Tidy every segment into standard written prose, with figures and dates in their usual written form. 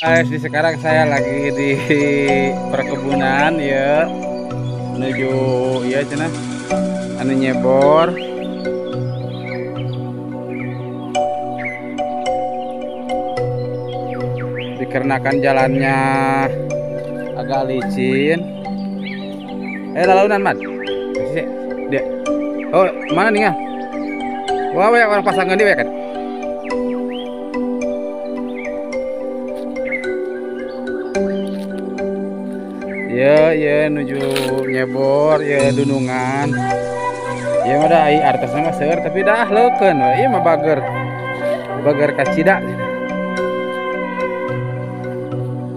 Di sekarang saya lagi di perkebunan ya, menuju ya cina anu nyebor. Dikarenakan jalannya agak licin. Lalaunan mat. Sih, dia. Oh, mana nih ya? Wah, orang pasangan dia kan. Ya, ya nuju nyebor, ya dunungan. Ya mah da ai artosna mah seueur tapi dah leukeun we. Ieu mah bager. Bager kacida.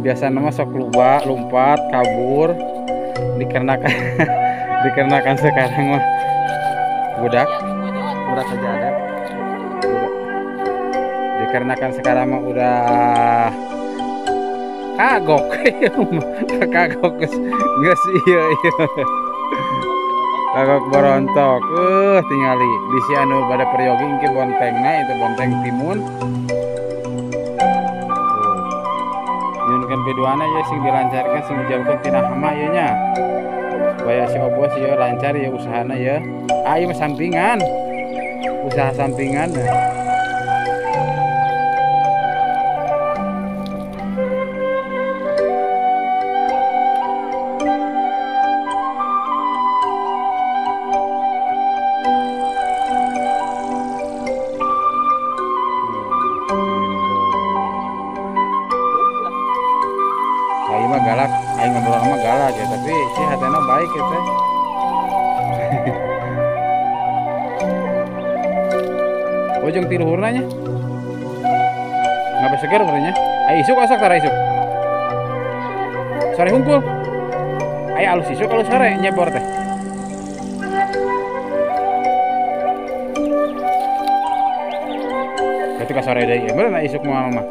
Biasana mah sok luba, lompat, kabur. Dikarenakan dikarenakan sekarang mah budak saja ada. Dikarenakan sekarang mah udah kagok. Kagok geus ieu. Kagok borontok. Tingali di si anu bade peryogi engke bontengna itu bonteng timun. Nyunkeun piduana ya sing dilancarkan sing dijauhkeun tina hama ieu nya. Supaya si obos ya lancar ya usahana ya. Ieu mah sampingan. Usaha sampingan. Aing mah galak, aing ngobrol mah galak ya, tapi si hatena baik ya teh. Ujung tiluhurna nya. Ngapa seger urangnya? Ai isuk asak tara isuk. Sore hungkul. Ai alus isuk kalau sore nyebor teh. Ketika sore deui, bener isuk moal mah.